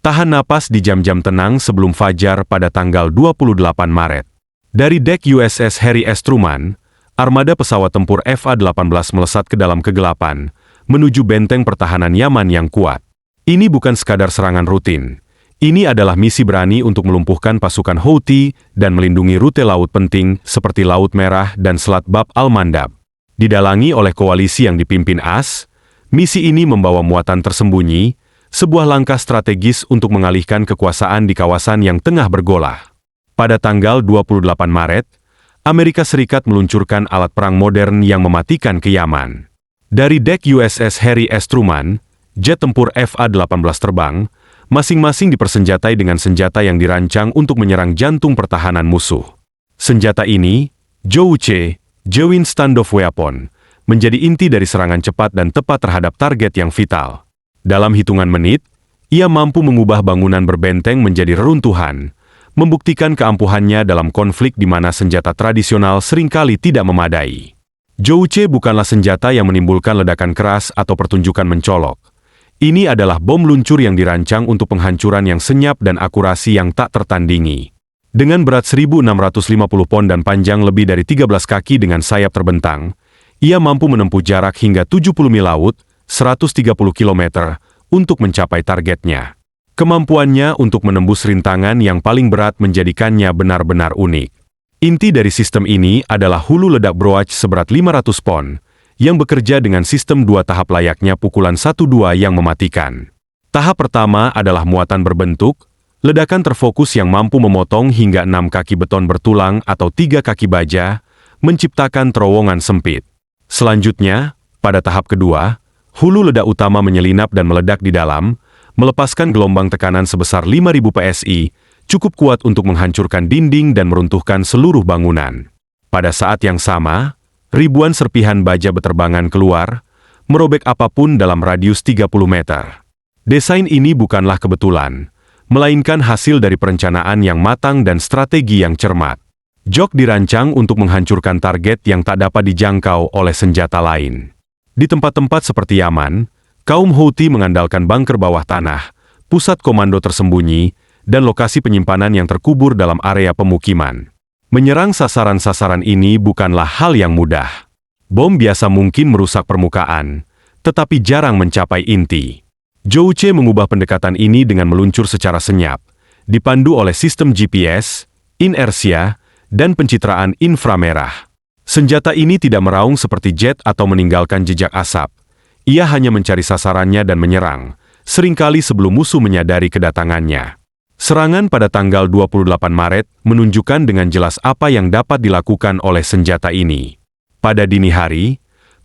Tahan napas di jam-jam tenang sebelum fajar pada tanggal 28 Maret. Dari dek USS Harry S. Truman, armada pesawat tempur FA-18 melesat ke dalam kegelapan, menuju benteng pertahanan Yaman yang kuat. Ini bukan sekadar serangan rutin. Ini adalah misi berani untuk melumpuhkan pasukan Houthi dan melindungi rute laut penting seperti Laut Merah dan Selat Bab al-Mandab. Didalangi oleh koalisi yang dipimpin AS, misi ini membawa muatan tersembunyi, sebuah langkah strategis untuk mengalihkan kekuasaan di kawasan yang tengah bergolah. Pada tanggal 28 Maret, Amerika Serikat meluncurkan alat perang modern yang mematikan ke Yaman. Dari dek USS Harry S. Truman, jet tempur FA-18 terbang, masing-masing dipersenjatai dengan senjata yang dirancang untuk menyerang jantung pertahanan musuh. Senjata ini, Zhouche, Joint Standoff Weapon, menjadi inti dari serangan cepat dan tepat terhadap target yang vital. Dalam hitungan menit, ia mampu mengubah bangunan berbenteng menjadi reruntuhan, membuktikan keampuhannya dalam konflik di mana senjata tradisional seringkali tidak memadai. Zhouche bukanlah senjata yang menimbulkan ledakan keras atau pertunjukan mencolok. Ini adalah bom luncur yang dirancang untuk penghancuran yang senyap dan akurasi yang tak tertandingi. Dengan berat 1.650 pon dan panjang lebih dari 13 kaki dengan sayap terbentang, ia mampu menempuh jarak hingga 70 mil laut, 130 km, untuk mencapai targetnya. Kemampuannya untuk menembus rintangan yang paling berat menjadikannya benar-benar unik. Inti dari sistem ini adalah hulu ledak broach seberat 500 pon, yang bekerja dengan sistem 2 tahap layaknya pukulan 1-2 yang mematikan. Tahap pertama adalah muatan berbentuk, ledakan terfokus yang mampu memotong hingga 6 kaki beton bertulang atau 3 kaki baja, menciptakan terowongan sempit. Selanjutnya, pada tahap kedua, hulu ledak utama menyelinap dan meledak di dalam, melepaskan gelombang tekanan sebesar 5.000 PSI, cukup kuat untuk menghancurkan dinding dan meruntuhkan seluruh bangunan. Pada saat yang sama, ribuan serpihan baja beterbangan keluar, merobek apapun dalam radius 30 meter. Desain ini bukanlah kebetulan, melainkan hasil dari perencanaan yang matang dan strategi yang cermat. Jok dirancang untuk menghancurkan target yang tak dapat dijangkau oleh senjata lain. Di tempat-tempat seperti Yaman, kaum Houthi mengandalkan bunker bawah tanah, pusat komando tersembunyi, dan lokasi penyimpanan yang terkubur dalam area pemukiman. Menyerang sasaran-sasaran ini bukanlah hal yang mudah. Bom biasa mungkin merusak permukaan, tetapi jarang mencapai inti. Zhouche mengubah pendekatan ini dengan meluncur secara senyap, dipandu oleh sistem GPS, inersia, dan pencitraan inframerah. Senjata ini tidak meraung seperti jet atau meninggalkan jejak asap. Ia hanya mencari sasarannya dan menyerang, seringkali sebelum musuh menyadari kedatangannya. Serangan pada tanggal 28 Maret menunjukkan dengan jelas apa yang dapat dilakukan oleh senjata ini. Pada dini hari,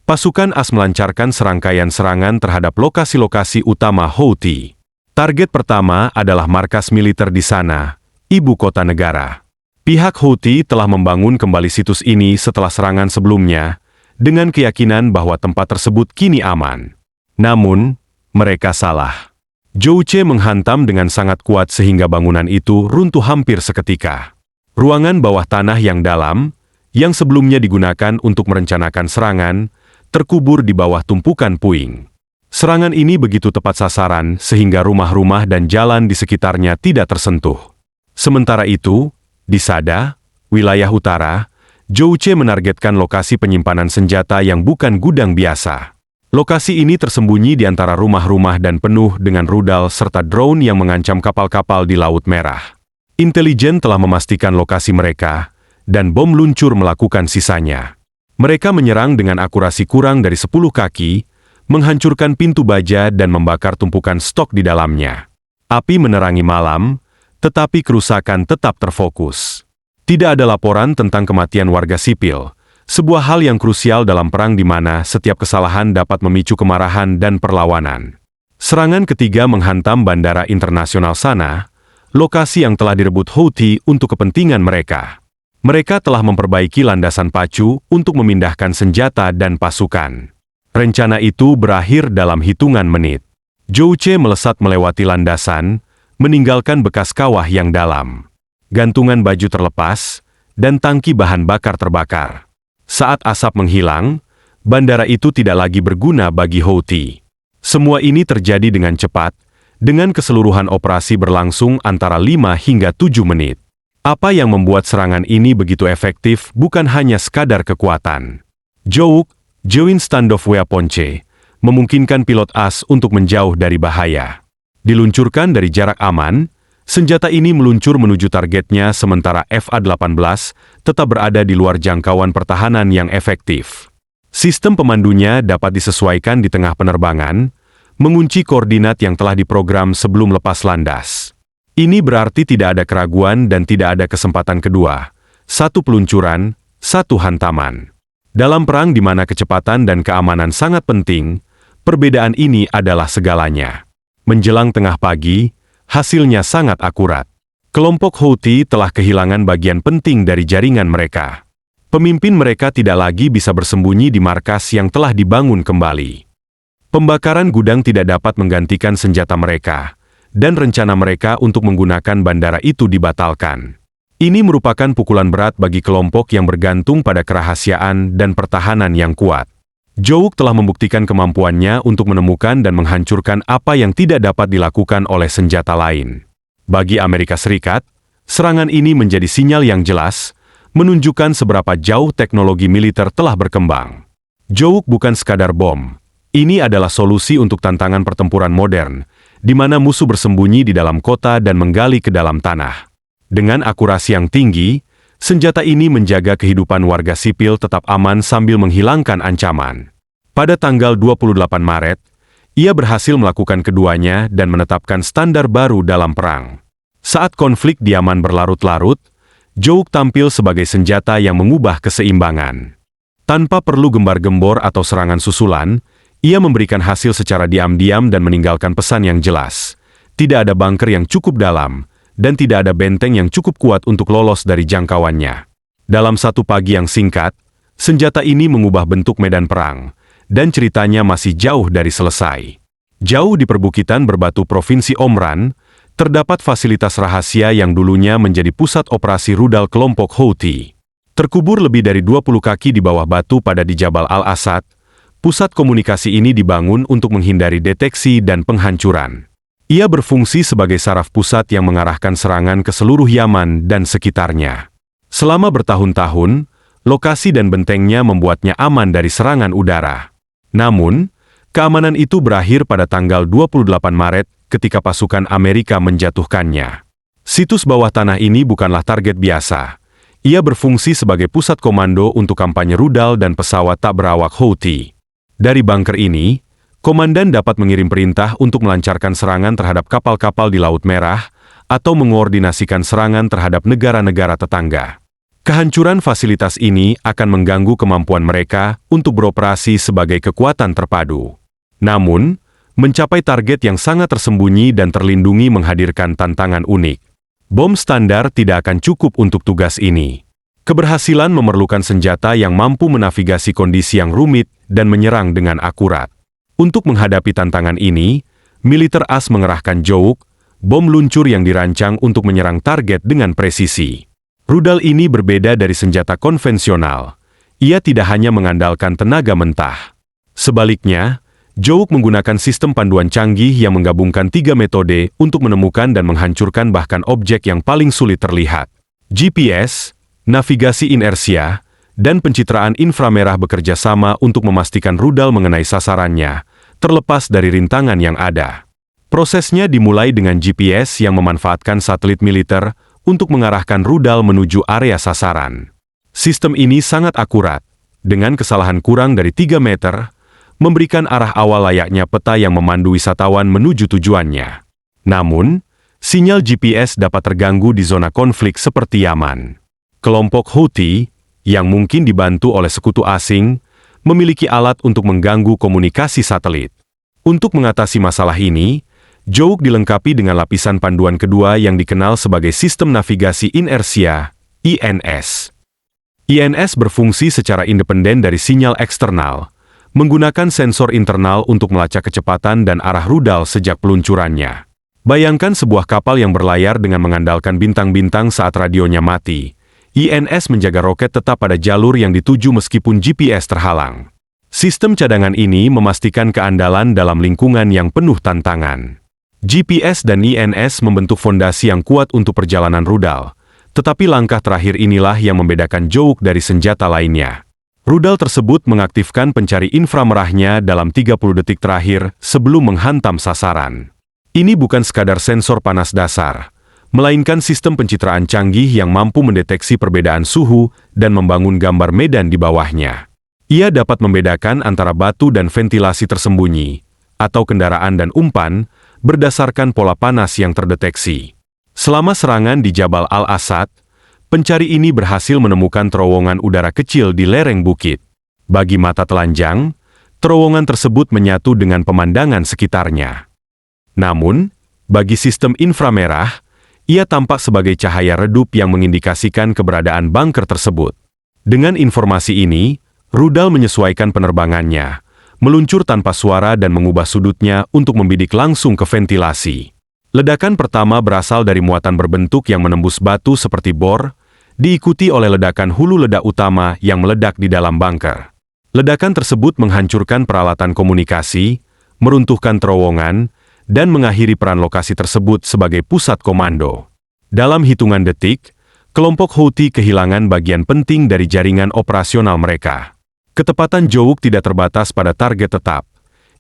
pasukan AS melancarkan serangkaian serangan terhadap lokasi-lokasi utama Houthi. Target pertama adalah markas militer di Sanaa, ibu kota negara. Pihak Houthi telah membangun kembali situs ini setelah serangan sebelumnya, dengan keyakinan bahwa tempat tersebut kini aman. Namun, mereka salah. Zhouche menghantam dengan sangat kuat sehingga bangunan itu runtuh hampir seketika. Ruangan bawah tanah yang dalam, yang sebelumnya digunakan untuk merencanakan serangan, terkubur di bawah tumpukan puing. Serangan ini begitu tepat sasaran sehingga rumah-rumah dan jalan di sekitarnya tidak tersentuh. Sementara itu, di Sada, wilayah utara, Zhouche menargetkan lokasi penyimpanan senjata yang bukan gudang biasa. Lokasi ini tersembunyi di antara rumah-rumah dan penuh dengan rudal serta drone yang mengancam kapal-kapal di Laut Merah. Intelijen telah memastikan lokasi mereka, dan bom luncur melakukan sisanya. Mereka menyerang dengan akurasi kurang dari 10 kaki, menghancurkan pintu baja dan membakar tumpukan stok di dalamnya. Api menerangi malam, tetapi kerusakan tetap terfokus. Tidak ada laporan tentang kematian warga sipil, sebuah hal yang krusial dalam perang di mana setiap kesalahan dapat memicu kemarahan dan perlawanan. Serangan ketiga menghantam Bandara Internasional Sanaa, lokasi yang telah direbut Houthi untuk kepentingan mereka. Mereka telah memperbaiki landasan pacu untuk memindahkan senjata dan pasukan. Rencana itu berakhir dalam hitungan menit. Zhouche melesat melewati landasan, meninggalkan bekas kawah yang dalam. Gantungan baju terlepas, dan tangki bahan bakar terbakar. Saat asap menghilang, bandara itu tidak lagi berguna bagi Houthi. Semua ini terjadi dengan cepat, dengan keseluruhan operasi berlangsung antara 5 hingga 7 menit. Apa yang membuat serangan ini begitu efektif bukan hanya sekadar kekuatan. Jowook, Joint Standoff Weapon-C, memungkinkan pilot AS untuk menjauh dari bahaya. Diluncurkan dari jarak aman, senjata ini meluncur menuju targetnya sementara FA-18 tetap berada di luar jangkauan pertahanan yang efektif. Sistem pemandunya dapat disesuaikan di tengah penerbangan, mengunci koordinat yang telah diprogram sebelum lepas landas. Ini berarti tidak ada keraguan dan tidak ada kesempatan kedua. Satu peluncuran, satu hantaman. Dalam perang di mana kecepatan dan keamanan sangat penting, perbedaan ini adalah segalanya. Menjelang tengah pagi, hasilnya sangat akurat. Kelompok Houthi telah kehilangan bagian penting dari jaringan mereka. Pemimpin mereka tidak lagi bisa bersembunyi di markas yang telah dibangun kembali. Pembakaran gudang tidak dapat menggantikan senjata mereka, dan rencana mereka untuk menggunakan bandara itu dibatalkan. Ini merupakan pukulan berat bagi kelompok yang bergantung pada kerahasiaan dan pertahanan yang kuat. Jowook telah membuktikan kemampuannya untuk menemukan dan menghancurkan apa yang tidak dapat dilakukan oleh senjata lain. Bagi Amerika Serikat, serangan ini menjadi sinyal yang jelas, menunjukkan seberapa jauh teknologi militer telah berkembang. Jowook bukan sekadar bom. Ini adalah solusi untuk tantangan pertempuran modern, di mana musuh bersembunyi di dalam kota dan menggali ke dalam tanah. Dengan akurasi yang tinggi, senjata ini menjaga kehidupan warga sipil tetap aman sambil menghilangkan ancaman. Pada tanggal 28 Maret, ia berhasil melakukan keduanya dan menetapkan standar baru dalam perang. Saat konflik di Yaman berlarut-larut, Jowook tampil sebagai senjata yang mengubah keseimbangan. Tanpa perlu gembar-gembor atau serangan susulan, ia memberikan hasil secara diam-diam dan meninggalkan pesan yang jelas. Tidak ada bunker yang cukup dalam, dan tidak ada benteng yang cukup kuat untuk lolos dari jangkauannya. Dalam satu pagi yang singkat, senjata ini mengubah bentuk medan perang, dan ceritanya masih jauh dari selesai. Jauh di perbukitan berbatu Provinsi Omran, terdapat fasilitas rahasia yang dulunya menjadi pusat operasi rudal kelompok Houthi. Terkubur lebih dari 20 kaki di bawah batu pada di Jabal Al-Asad, pusat komunikasi ini dibangun untuk menghindari deteksi dan penghancuran. Ia berfungsi sebagai saraf pusat yang mengarahkan serangan ke seluruh Yaman dan sekitarnya. Selama bertahun-tahun, lokasi dan bentengnya membuatnya aman dari serangan udara. Namun, keamanan itu berakhir pada tanggal 28 Maret ketika pasukan Amerika menjatuhkannya. Situs bawah tanah ini bukanlah target biasa. Ia berfungsi sebagai pusat komando untuk kampanye rudal dan pesawat tak berawak Houthi. Dari bunker ini, komandan dapat mengirim perintah untuk melancarkan serangan terhadap kapal-kapal di Laut Merah atau mengoordinasikan serangan terhadap negara-negara tetangga. Kehancuran fasilitas ini akan mengganggu kemampuan mereka untuk beroperasi sebagai kekuatan terpadu. Namun, mencapai target yang sangat tersembunyi dan terlindungi menghadirkan tantangan unik. Bom standar tidak akan cukup untuk tugas ini. Keberhasilan memerlukan senjata yang mampu menavigasi kondisi yang rumit dan menyerang dengan akurat. Untuk menghadapi tantangan ini, militer AS mengerahkan Jowook, bom luncur yang dirancang untuk menyerang target dengan presisi. Rudal ini berbeda dari senjata konvensional. Ia tidak hanya mengandalkan tenaga mentah. Sebaliknya, Jowook menggunakan sistem panduan canggih yang menggabungkan 3 metode untuk menemukan dan menghancurkan bahkan objek yang paling sulit terlihat. GPS, navigasi inersia, dan pencitraan inframerah bekerja sama untuk memastikan rudal mengenai sasarannya, terlepas dari rintangan yang ada. Prosesnya dimulai dengan GPS yang memanfaatkan satelit militer untuk mengarahkan rudal menuju area sasaran. Sistem ini sangat akurat, dengan kesalahan kurang dari 3 meter, memberikan arah awal layaknya peta yang memandu wisatawan menuju tujuannya. Namun, sinyal GPS dapat terganggu di zona konflik seperti Yaman. Kelompok Houthi, yang mungkin dibantu oleh sekutu asing, memiliki alat untuk mengganggu komunikasi satelit. Untuk mengatasi masalah ini, Jowook dilengkapi dengan lapisan panduan kedua yang dikenal sebagai Sistem Navigasi Inersia, INS. INS berfungsi secara independen dari sinyal eksternal, menggunakan sensor internal untuk melacak kecepatan dan arah rudal sejak peluncurannya. Bayangkan sebuah kapal yang berlayar dengan mengandalkan bintang-bintang saat radionya mati. INS menjaga roket tetap pada jalur yang dituju meskipun GPS terhalang. Sistem cadangan ini memastikan keandalan dalam lingkungan yang penuh tantangan. GPS dan INS membentuk fondasi yang kuat untuk perjalanan rudal, tetapi langkah terakhir inilah yang membedakan Jouk dari senjata lainnya. Rudal tersebut mengaktifkan pencari inframerahnya dalam 30 detik terakhir sebelum menghantam sasaran. Ini bukan sekadar sensor panas dasar, melainkan sistem pencitraan canggih yang mampu mendeteksi perbedaan suhu dan membangun gambar medan di bawahnya. Ia dapat membedakan antara batu dan ventilasi tersembunyi, atau kendaraan dan umpan, berdasarkan pola panas yang terdeteksi. Selama serangan di Jabal Al-Asad, pencari ini berhasil menemukan terowongan udara kecil di lereng bukit. Bagi mata telanjang, terowongan tersebut menyatu dengan pemandangan sekitarnya. Namun, bagi sistem inframerah, ia tampak sebagai cahaya redup yang mengindikasikan keberadaan bunker tersebut. Dengan informasi ini, rudal menyesuaikan penerbangannya, meluncur tanpa suara dan mengubah sudutnya untuk membidik langsung ke ventilasi. Ledakan pertama berasal dari muatan berbentuk yang menembus batu seperti bor, diikuti oleh ledakan hulu ledak utama yang meledak di dalam bunker. Ledakan tersebut menghancurkan peralatan komunikasi, meruntuhkan terowongan, dan mengakhiri peran lokasi tersebut sebagai pusat komando. Dalam hitungan detik, kelompok Houthi kehilangan bagian penting dari jaringan operasional mereka. Ketepatan Jouk tidak terbatas pada target tetap.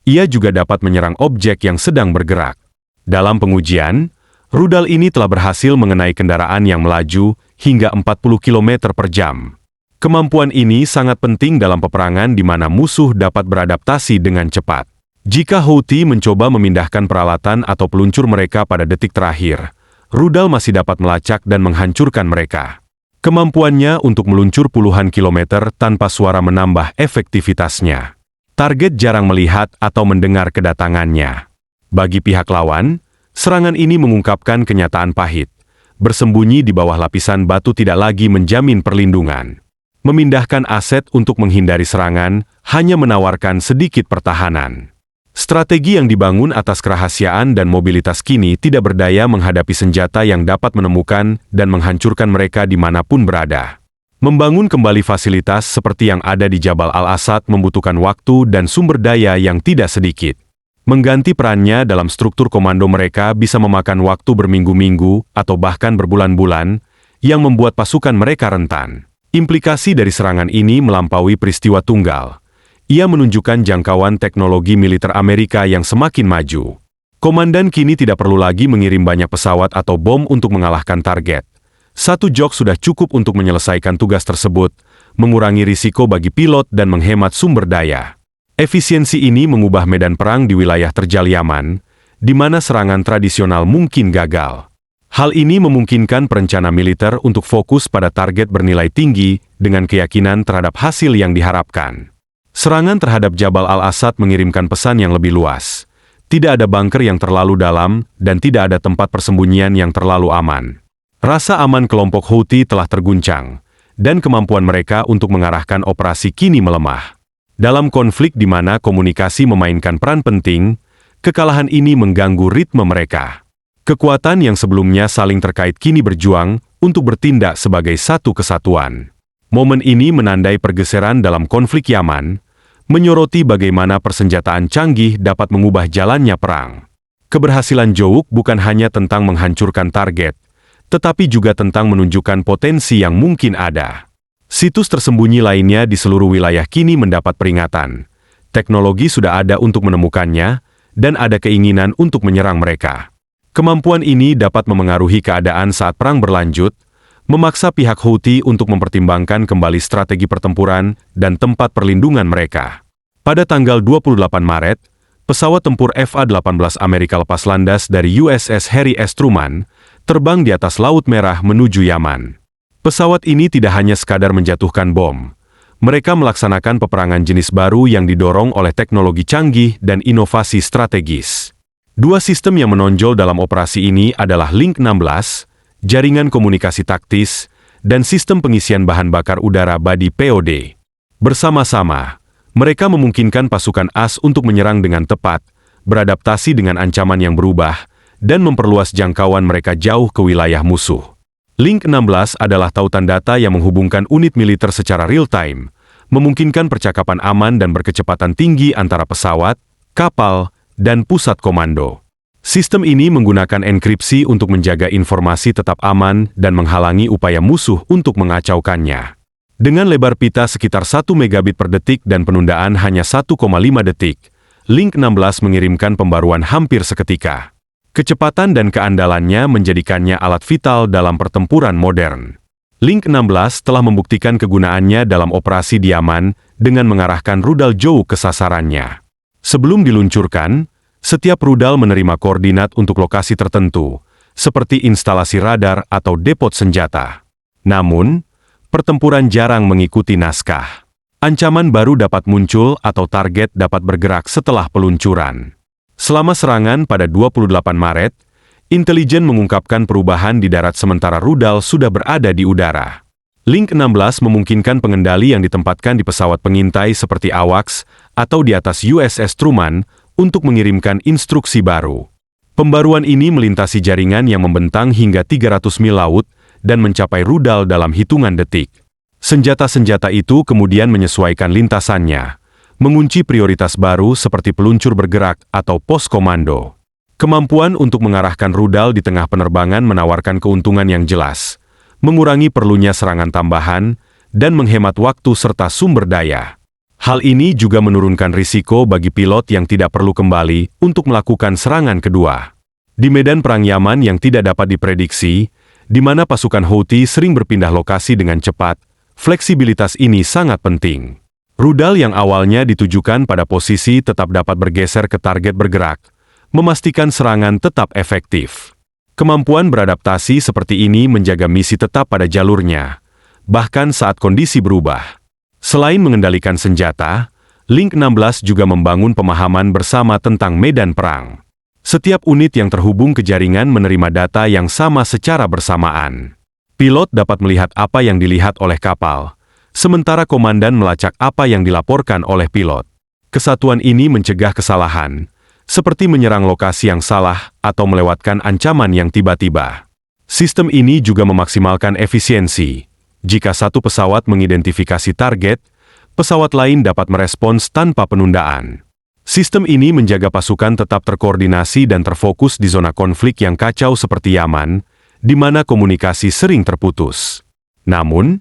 Ia juga dapat menyerang objek yang sedang bergerak. Dalam pengujian, rudal ini telah berhasil mengenai kendaraan yang melaju hingga 40 km per jam. Kemampuan ini sangat penting dalam peperangan di mana musuh dapat beradaptasi dengan cepat. Jika Houthi mencoba memindahkan peralatan atau peluncur mereka pada detik terakhir, rudal masih dapat melacak dan menghancurkan mereka. Kemampuannya untuk meluncur puluhan kilometer tanpa suara menambah efektivitasnya. Target jarang melihat atau mendengar kedatangannya. Bagi pihak lawan, serangan ini mengungkapkan kenyataan pahit. Bersembunyi di bawah lapisan batu tidak lagi menjamin perlindungan. Memindahkan aset untuk menghindari serangan hanya menawarkan sedikit pertahanan. Strategi yang dibangun atas kerahasiaan dan mobilitas kini tidak berdaya menghadapi senjata yang dapat menemukan dan menghancurkan mereka dimanapun berada. Membangun kembali fasilitas seperti yang ada di Jabal Al-Asad membutuhkan waktu dan sumber daya yang tidak sedikit. Mengganti perannya dalam struktur komando mereka bisa memakan waktu berminggu-minggu atau bahkan berbulan-bulan, yang membuat pasukan mereka rentan. Implikasi dari serangan ini melampaui peristiwa tunggal. Ia menunjukkan jangkauan teknologi militer Amerika yang semakin maju. Komandan kini tidak perlu lagi mengirim banyak pesawat atau bom untuk mengalahkan target. Satu jok sudah cukup untuk menyelesaikan tugas tersebut, mengurangi risiko bagi pilot dan menghemat sumber daya. Efisiensi ini mengubah medan perang di wilayah terjal Yaman, di mana serangan tradisional mungkin gagal. Hal ini memungkinkan perencana militer untuk fokus pada target bernilai tinggi dengan keyakinan terhadap hasil yang diharapkan. Serangan terhadap Jabal Al-Asad mengirimkan pesan yang lebih luas. Tidak ada bunker yang terlalu dalam dan tidak ada tempat persembunyian yang terlalu aman. Rasa aman kelompok Houthi telah terguncang, dan kemampuan mereka untuk mengarahkan operasi kini melemah. Dalam konflik di mana komunikasi memainkan peran penting, kekalahan ini mengganggu ritme mereka. Kekuatan yang sebelumnya saling terkait kini berjuang untuk bertindak sebagai satu kesatuan. Momen ini menandai pergeseran dalam konflik Yaman, menyoroti bagaimana persenjataan canggih dapat mengubah jalannya perang. Keberhasilan Jouk bukan hanya tentang menghancurkan target, tetapi juga tentang menunjukkan potensi yang mungkin ada. Situs tersembunyi lainnya di seluruh wilayah kini mendapat peringatan. Teknologi sudah ada untuk menemukannya, dan ada keinginan untuk menyerang mereka. Kemampuan ini dapat memengaruhi keadaan saat perang berlanjut, memaksa pihak Houthi untuk mempertimbangkan kembali strategi pertempuran dan tempat perlindungan mereka. Pada tanggal 28 Maret, pesawat tempur FA-18 Amerika lepas landas dari USS Harry S. Truman, terbang di atas Laut Merah menuju Yaman. Pesawat ini tidak hanya sekadar menjatuhkan bom. Mereka melaksanakan peperangan jenis baru yang didorong oleh teknologi canggih dan inovasi strategis. Dua sistem yang menonjol dalam operasi ini adalah Link 16, jaringan komunikasi taktis, dan sistem pengisian bahan bakar udara body POD. Bersama-sama, mereka memungkinkan pasukan AS untuk menyerang dengan tepat, beradaptasi dengan ancaman yang berubah, dan memperluas jangkauan mereka jauh ke wilayah musuh. Link 16 adalah tautan data yang menghubungkan unit militer secara real-time, memungkinkan percakapan aman dan berkecepatan tinggi antara pesawat, kapal, dan pusat komando. Sistem ini menggunakan enkripsi untuk menjaga informasi tetap aman dan menghalangi upaya musuh untuk mengacaukannya. Dengan lebar pita sekitar 1 megabit per detik dan penundaan hanya 1,5 detik, Link 16 mengirimkan pembaruan hampir seketika. Kecepatan dan keandalannya menjadikannya alat vital dalam pertempuran modern. Link 16 telah membuktikan kegunaannya dalam operasi Diaman dengan mengarahkan rudal jauh ke sasarannya. Sebelum diluncurkan, setiap rudal menerima koordinat untuk lokasi tertentu, seperti instalasi radar atau depot senjata. Namun, pertempuran jarang mengikuti naskah. Ancaman baru dapat muncul atau target dapat bergerak setelah peluncuran. Selama serangan pada 28 Maret, intelijen mengungkapkan perubahan di darat sementara rudal sudah berada di udara. Link 16 memungkinkan pengendali yang ditempatkan di pesawat pengintai seperti AWACS atau di atas USS Truman untuk mengirimkan instruksi baru. Pembaruan ini melintasi jaringan yang membentang hingga 300 mil laut dan mencapai rudal dalam hitungan detik. Senjata-senjata itu kemudian menyesuaikan lintasannya, mengunci prioritas baru seperti peluncur bergerak atau pos komando. Kemampuan untuk mengarahkan rudal di tengah penerbangan menawarkan keuntungan yang jelas, mengurangi perlunya serangan tambahan, dan menghemat waktu serta sumber daya. Hal ini juga menurunkan risiko bagi pilot yang tidak perlu kembali untuk melakukan serangan kedua. Di medan perang Yaman yang tidak dapat diprediksi, di mana pasukan Houthi sering berpindah lokasi dengan cepat, fleksibilitas ini sangat penting. Rudal yang awalnya ditujukan pada posisi tetap dapat bergeser ke target bergerak, memastikan serangan tetap efektif. Kemampuan beradaptasi seperti ini menjaga misi tetap pada jalurnya, bahkan saat kondisi berubah. Selain mengendalikan senjata, Link 16 juga membangun pemahaman bersama tentang medan perang. Setiap unit yang terhubung ke jaringan menerima data yang sama secara bersamaan. Pilot dapat melihat apa yang dilihat oleh kapal, sementara komandan melacak apa yang dilaporkan oleh pilot. Kesatuan ini mencegah kesalahan, seperti menyerang lokasi yang salah atau melewatkan ancaman yang tiba-tiba. Sistem ini juga memaksimalkan efisiensi. Jika satu pesawat mengidentifikasi target, pesawat lain dapat merespons tanpa penundaan. Sistem ini menjaga pasukan tetap terkoordinasi dan terfokus di zona konflik yang kacau seperti Yaman, di mana komunikasi sering terputus. Namun,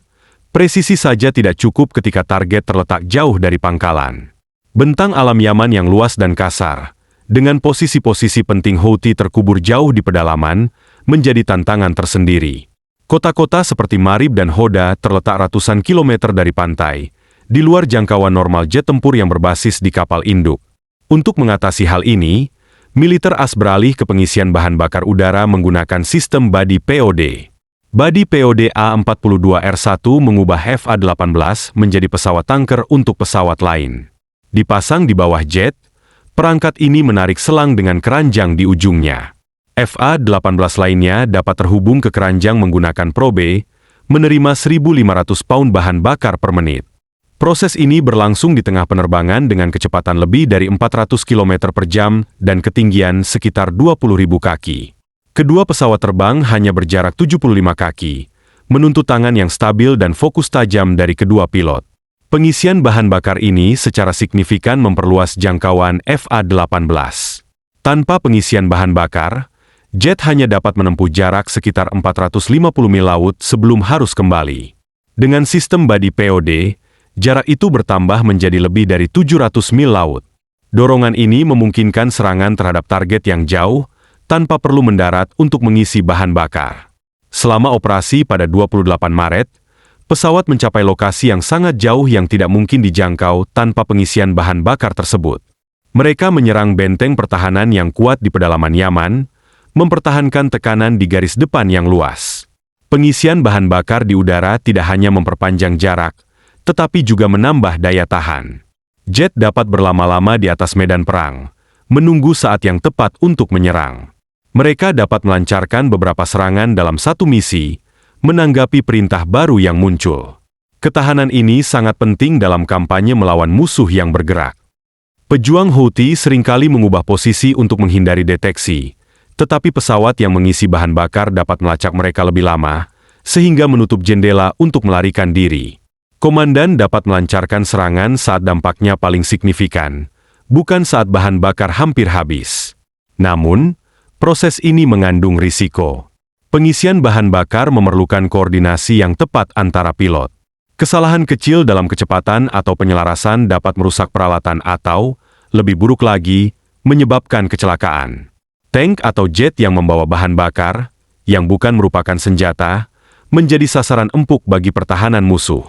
presisi saja tidak cukup ketika target terletak jauh dari pangkalan. Bentang alam Yaman yang luas dan kasar, dengan posisi-posisi penting Houthi terkubur jauh di pedalaman, menjadi tantangan tersendiri. Kota-kota seperti Marib dan Hoda terletak ratusan kilometer dari pantai, di luar jangkauan normal jet tempur yang berbasis di kapal induk. Untuk mengatasi hal ini, militer AS beralih ke pengisian bahan bakar udara menggunakan sistem body POD. Body POD A-42R1 mengubah FA-18 menjadi pesawat tanker untuk pesawat lain. Dipasang di bawah jet, perangkat ini menarik selang dengan keranjang di ujungnya. FA-18 lainnya dapat terhubung ke keranjang menggunakan probe, menerima 1.500 pound bahan bakar per menit. Proses ini berlangsung di tengah penerbangan dengan kecepatan lebih dari 400 km per jam dan ketinggian sekitar 20.000 kaki. Kedua pesawat terbang hanya berjarak 75 kaki, menuntut tangan yang stabil dan fokus tajam dari kedua pilot. Pengisian bahan bakar ini secara signifikan memperluas jangkauan FA-18. Tanpa pengisian bahan bakar, jet hanya dapat menempuh jarak sekitar 450 mil laut sebelum harus kembali. Dengan sistem body POD, jarak itu bertambah menjadi lebih dari 700 mil laut. Dorongan ini memungkinkan serangan terhadap target yang jauh, tanpa perlu mendarat untuk mengisi bahan bakar. Selama operasi pada 28 Maret, pesawat mencapai lokasi yang sangat jauh yang tidak mungkin dijangkau tanpa pengisian bahan bakar tersebut. Mereka menyerang benteng pertahanan yang kuat di pedalaman Yaman, mempertahankan tekanan di garis depan yang luas. Pengisian bahan bakar di udara tidak hanya memperpanjang jarak, tetapi juga menambah daya tahan. Jet dapat berlama-lama di atas medan perang, menunggu saat yang tepat untuk menyerang. Mereka dapat melancarkan beberapa serangan dalam satu misi, menanggapi perintah baru yang muncul. Ketahanan ini sangat penting dalam kampanye melawan musuh yang bergerak. Pejuang Houthi seringkali mengubah posisi untuk menghindari deteksi, tetapi pesawat yang mengisi bahan bakar dapat melacak mereka lebih lama, sehingga menutup jendela untuk melarikan diri. Komandan dapat melancarkan serangan saat dampaknya paling signifikan, bukan saat bahan bakar hampir habis. Namun, Proses ini mengandung risiko. Pengisian bahan bakar memerlukan koordinasi yang tepat antara pilot. Kesalahan kecil dalam kecepatan atau penyelarasan dapat merusak peralatan atau, lebih buruk lagi, menyebabkan kecelakaan. Tank atau jet yang membawa bahan bakar, yang bukan merupakan senjata, menjadi sasaran empuk bagi pertahanan musuh.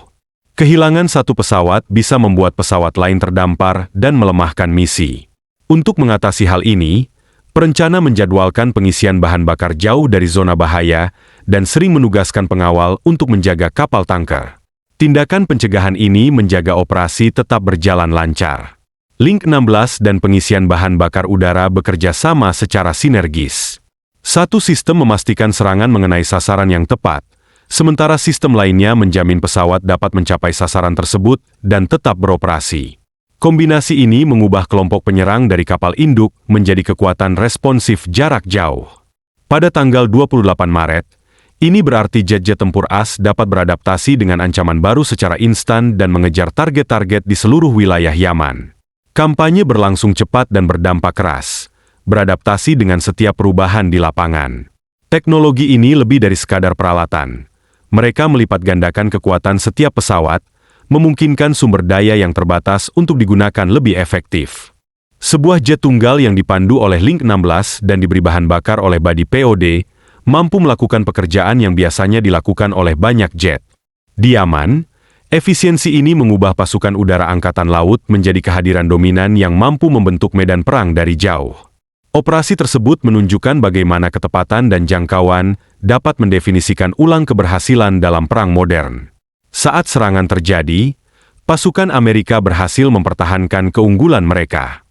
Kehilangan satu pesawat bisa membuat pesawat lain terdampar dan melemahkan misi. Untuk mengatasi hal ini, perencana menjadwalkan pengisian bahan bakar jauh dari zona bahaya dan sering menugaskan pengawal untuk menjaga kapal tanker. Tindakan pencegahan ini menjaga operasi tetap berjalan lancar. Link 16 dan pengisian bahan bakar udara bekerja sama secara sinergis. Satu sistem memastikan serangan mengenai sasaran yang tepat, sementara sistem lainnya menjamin pesawat dapat mencapai sasaran tersebut dan tetap beroperasi. Kombinasi ini mengubah kelompok penyerang dari kapal induk menjadi kekuatan responsif jarak jauh. Pada tanggal 28 Maret, ini berarti jet-jet tempur AS dapat beradaptasi dengan ancaman baru secara instan dan mengejar target-target di seluruh wilayah Yaman. Kampanye berlangsung cepat dan berdampak keras, beradaptasi dengan setiap perubahan di lapangan. Teknologi ini lebih dari sekadar peralatan. Mereka melipat gandakan kekuatan setiap pesawat, memungkinkan sumber daya yang terbatas untuk digunakan lebih efektif. Sebuah jet tunggal yang dipandu oleh Link 16 dan diberi bahan bakar oleh bodi POD, mampu melakukan pekerjaan yang biasanya dilakukan oleh banyak jet. Di Yaman, efisiensi ini mengubah pasukan udara Angkatan Laut menjadi kehadiran dominan yang mampu membentuk medan perang dari jauh. Operasi tersebut menunjukkan bagaimana ketepatan dan jangkauan dapat mendefinisikan ulang keberhasilan dalam perang modern. Saat serangan terjadi, pasukan Amerika berhasil mempertahankan keunggulan mereka.